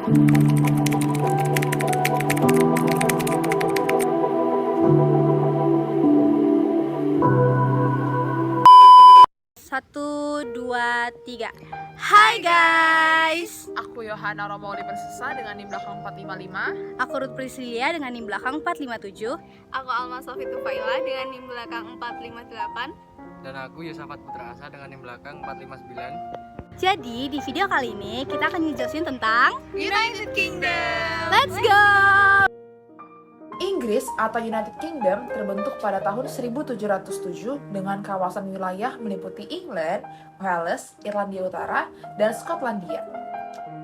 Satu, dua, tiga. Hai guys, Aku Yohana Romauli Persisa dengan NIM belakang 455. aku Ruth Priscilia dengan NIM belakang 457. Aku Alma Sofi Tufaila dengan NIM belakang 458. Dan aku Yosafat Putra Asa dengan NIM belakang 459. Jadi di video kali ini kita akan ngejelasin tentang United Kingdom. Let's go! Inggris atau United Kingdom terbentuk pada tahun 1707 dengan kawasan wilayah meliputi England, Wales, Irlandia Utara, dan Skotlandia.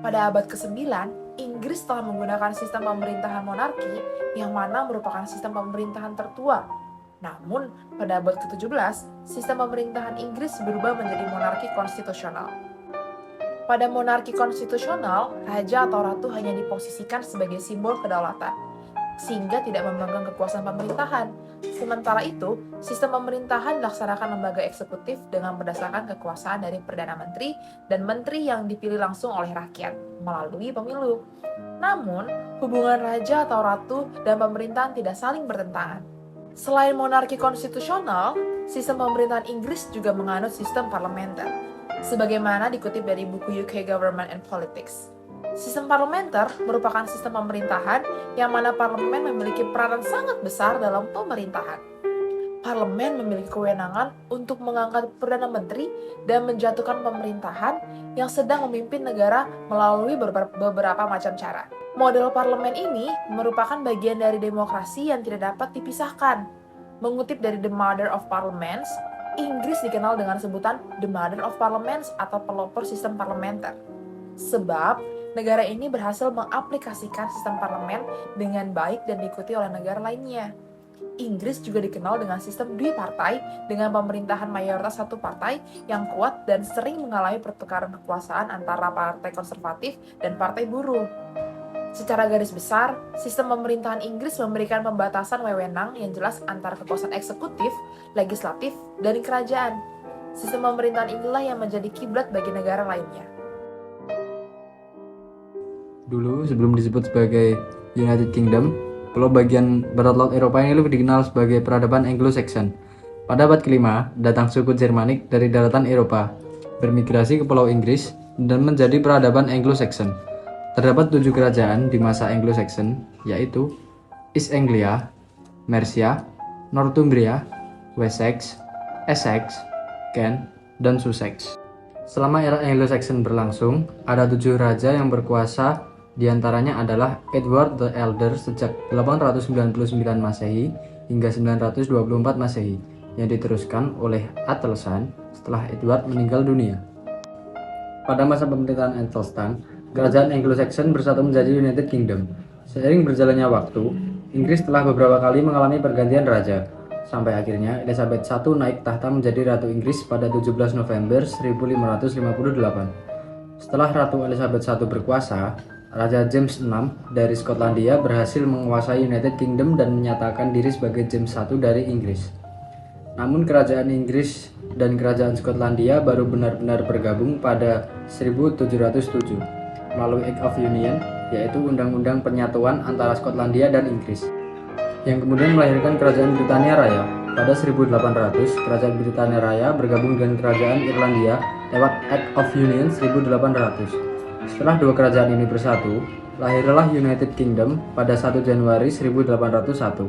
Pada abad ke-9, Inggris telah menggunakan sistem pemerintahan monarki yang mana merupakan sistem pemerintahan tertua. Namun, pada abad ke-17, sistem pemerintahan Inggris berubah menjadi monarki konstitusional. Pada monarki konstitusional, raja atau ratu hanya diposisikan sebagai simbol kedaulatan, sehingga tidak memegang kekuasaan pemerintahan. Sementara itu, sistem pemerintahan dilaksanakan lembaga eksekutif dengan berdasarkan kekuasaan dari Perdana Menteri dan Menteri yang dipilih langsung oleh rakyat melalui pemilu. Namun, hubungan raja atau ratu dan pemerintahan tidak saling bertentangan. Selain monarki konstitusional, sistem pemerintahan Inggris juga menganut sistem parlementer, sebagaimana dikutip dari buku UK Government and Politics. Sistem parlementer merupakan sistem pemerintahan yang mana parlemen memiliki peranan sangat besar dalam pemerintahan. Parlemen memiliki kewenangan untuk mengangkat Perdana Menteri dan menjatuhkan pemerintahan yang sedang memimpin negara melalui beberapa macam cara. Model parlemen ini merupakan bagian dari demokrasi yang tidak dapat dipisahkan. Mengutip dari The Mother of Parliaments, Inggris dikenal dengan sebutan The Mother of Parliaments atau pelopor sistem parlementer. Sebab negara ini berhasil mengaplikasikan sistem parlemen dengan baik dan diikuti oleh negara lainnya. Inggris juga dikenal dengan sistem duipartai dengan pemerintahan mayoritas satu partai yang kuat dan sering mengalami pertukaran kekuasaan antara partai konservatif dan partai buruh. Secara garis besar, sistem pemerintahan Inggris memberikan pembatasan wewenang yang jelas antara kekuasaan eksekutif, legislatif, dan kerajaan. Sistem pemerintahan inilah yang menjadi kiblat bagi negara lainnya. Dulu sebelum disebut sebagai United Kingdom, pulau bagian barat laut Eropa ini lebih dikenal sebagai peradaban Anglo-Saxon. Pada abad ke-5, datang suku Jermanik dari daratan Eropa, bermigrasi ke pulau Inggris dan menjadi peradaban Anglo-Saxon. Terdapat 7 kerajaan di masa Anglo-Saxon, yaitu East Anglia, Mercia, Northumbria, Wessex, Essex, Kent, dan Sussex. Selama era Anglo-Saxon berlangsung, ada 7 raja yang berkuasa. Di antaranya adalah Edward the Elder sejak 899 Masehi hingga 924 Masehi, yang diteruskan oleh Athelstan setelah Edward meninggal dunia. Pada masa pemerintahan Athelstan, kerajaan Anglo-Saxon bersatu menjadi United Kingdom. Seiring berjalannya waktu, Inggris telah beberapa kali mengalami pergantian raja, sampai akhirnya Elizabeth I naik tahta menjadi Ratu Inggris pada 17 November 1558. Setelah Ratu Elizabeth I berkuasa, Raja James VI dari Skotlandia berhasil menguasai United Kingdom dan menyatakan diri sebagai James I dari Inggris. Namun kerajaan Inggris dan kerajaan Skotlandia baru benar-benar bergabung pada 1707 melalui Act of Union, yaitu Undang-Undang Penyatuan antara Skotlandia dan Inggris, yang kemudian melahirkan Kerajaan Britania Raya. Pada 1800, Kerajaan Britania Raya bergabung dengan Kerajaan Irlandia lewat Act of Union 1800. Setelah dua kerajaan ini bersatu, lahirlah United Kingdom pada 1 Januari 1801.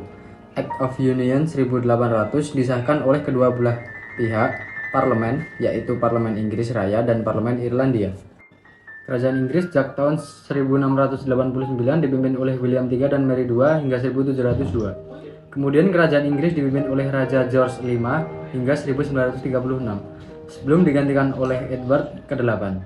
Act of Union 1800 disahkan oleh kedua belah pihak parlemen, yaitu Parlemen Inggris Raya dan Parlemen Irlandia. Kerajaan Inggris sejak tahun 1689 dipimpin oleh William III dan Mary II hingga 1702. Kemudian kerajaan Inggris dipimpin oleh Raja George V hingga 1936, sebelum digantikan oleh Edward ke-8.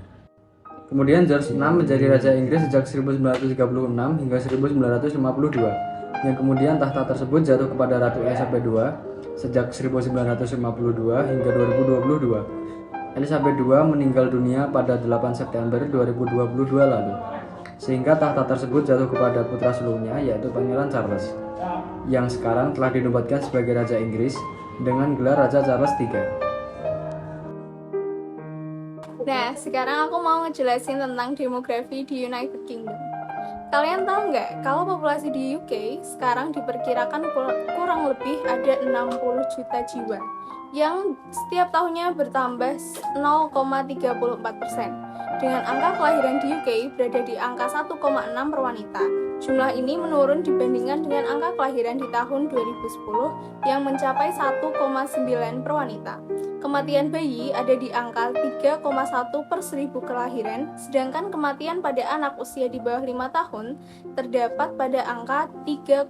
Kemudian George VI menjadi Raja Inggris sejak 1936 hingga 1952, yang kemudian tahta tersebut jatuh kepada Ratu Elizabeth II sejak 1952 hingga 2022. Elizabeth II meninggal dunia pada 8 September 2022 lalu, sehingga tahta tersebut jatuh kepada putra sulungnya, yaitu Pangeran Charles, yang sekarang telah dinobatkan sebagai Raja Inggris dengan gelar Raja Charles III. Nah, sekarang aku mau ngejelasin tentang demografi di United Kingdom. Kalian tahu nggak kalau populasi di UK sekarang diperkirakan kurang lebih ada 60 juta jiwa yang setiap tahunnya bertambah 0,34%. Dengan angka kelahiran di UK berada di angka 1,6 per wanita. Jumlah ini menurun dibandingkan dengan angka kelahiran di tahun 2010 yang mencapai 1,9 per wanita. Kematian bayi ada di angka 3,1 per 1000 kelahiran, sedangkan kematian pada anak usia di bawah 5 tahun terdapat pada angka 3,6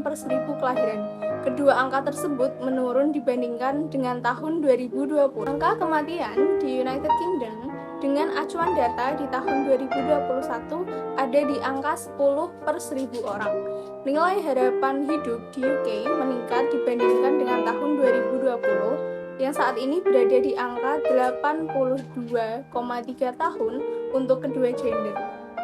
per 1000 kelahiran. Kedua angka tersebut menurun dibandingkan dengan tahun 2020. Angka kematian di United Kingdom dengan acuan data di tahun 2021 ada di angka 10 per 1000 orang. Nilai harapan hidup di UK meningkat dibandingkan dengan tahun 2020 yang saat ini berada di angka 82,3 tahun untuk kedua gender,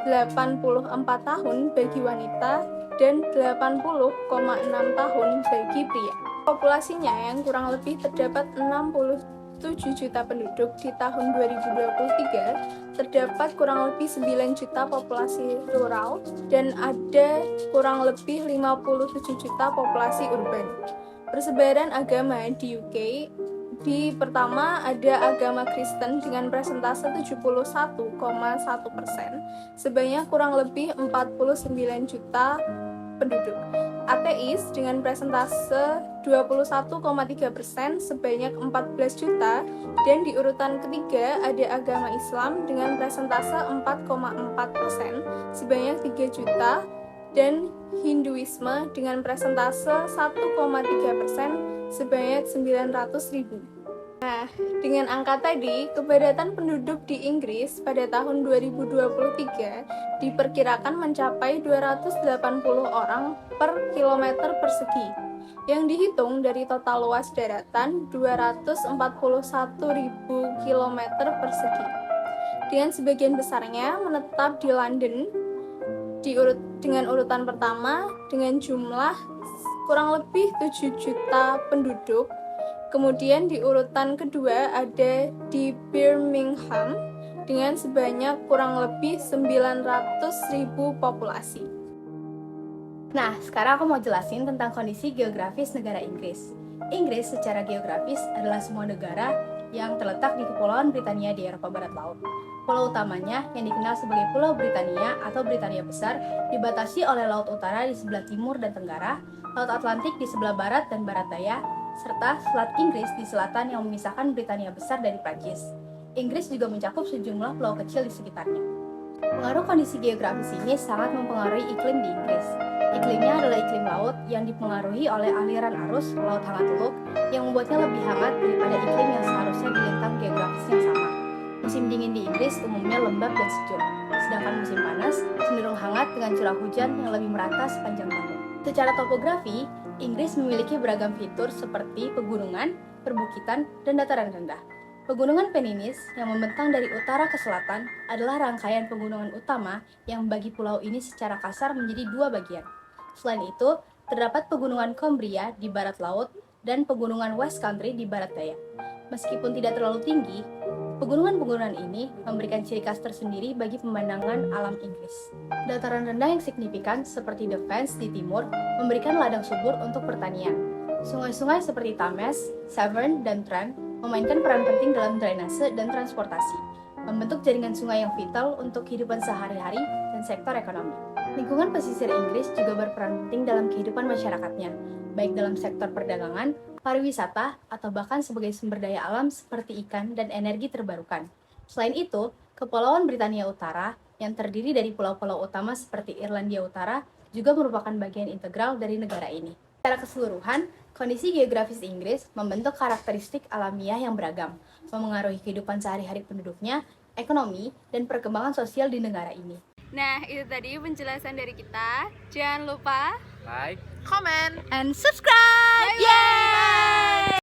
84 tahun bagi wanita, dan 80,6 tahun bagi pria. Populasinya yang kurang lebih terdapat 67 juta penduduk di tahun 2023, terdapat kurang lebih 9 juta populasi rural dan ada kurang lebih 57 juta populasi urban. Persebaran agama di UK di pertama ada agama Kristen dengan persentase 71,1%, sebanyak kurang lebih 49 juta penduduk. Ateis dengan persentase 21,3% sebanyak 14 juta, dan di urutan ketiga ada agama Islam dengan persentase 4,4% sebanyak 3 juta, dan Hinduisme dengan persentase 1,3% sebanyak 900.000. Nah, dengan angka tadi, kepadatan penduduk di Inggris pada tahun 2023 diperkirakan mencapai 280 orang per kilometer persegi, yang dihitung dari total luas daratan 241.000 km persegi. Dengan sebagian besarnya menetap di London dengan urutan pertama dengan jumlah kurang lebih 7 juta penduduk. Kemudian di urutan kedua ada di Birmingham dengan sebanyak kurang lebih 900.000 populasi. Nah, sekarang aku mau jelasin tentang kondisi geografis negara Inggris. Inggris secara geografis adalah semua negara yang terletak di Kepulauan Britania di Eropa Barat Laut. Pulau utamanya yang dikenal sebagai Pulau Britania atau Britania Besar dibatasi oleh Laut Utara di sebelah timur dan tenggara, Laut Atlantik di sebelah barat dan barat daya, serta Selat Inggris di selatan yang memisahkan Britania Besar dari Prancis. Inggris juga mencakup sejumlah pulau kecil di sekitarnya. Pengaruh kondisi geografis ini sangat mempengaruhi iklim di Inggris. Iklimnya adalah iklim laut yang dipengaruhi oleh aliran arus Laut Hangat Teluk yang membuatnya lebih hangat daripada iklim yang seharusnya di lintang geografis yang sama. Musim dingin di Inggris umumnya lembab dan sejuk, sedangkan musim panas cenderung hangat dengan curah hujan yang lebih merata sepanjang tahun. Secara topografi, Inggris memiliki beragam fitur seperti pegunungan, perbukitan, dan dataran rendah. Pegunungan Pennines yang membentang dari utara ke selatan adalah rangkaian pegunungan utama yang membagi pulau ini secara kasar menjadi dua bagian. Selain itu, terdapat pegunungan Cumbria di barat laut dan pegunungan West Country di barat daya. Meskipun tidak terlalu tinggi, pegunungan-pegunungan ini memberikan ciri khas tersendiri bagi pemandangan alam Inggris. Dataran rendah yang signifikan seperti The Fens di timur memberikan ladang subur untuk pertanian. Sungai-sungai seperti Thames, Severn, dan Trent memainkan peran penting dalam drainase dan transportasi, membentuk jaringan sungai yang vital untuk kehidupan sehari-hari dan sektor ekonomi. Lingkungan pesisir Inggris juga berperan penting dalam kehidupan masyarakatnya, baik dalam sektor perdagangan, pariwisata, atau bahkan sebagai sumber daya alam seperti ikan dan energi terbarukan. Selain itu, Kepulauan Britania Utara yang terdiri dari pulau-pulau utama seperti Irlandia Utara juga merupakan bagian integral dari negara ini. Secara keseluruhan, kondisi geografis Inggris membentuk karakteristik alamiah yang beragam, memengaruhi kehidupan sehari-hari penduduknya, ekonomi, dan perkembangan sosial di negara ini. Nah, itu tadi penjelasan dari kita. Jangan lupa Like, Comment. And subscribe! Bye-bye! Yay!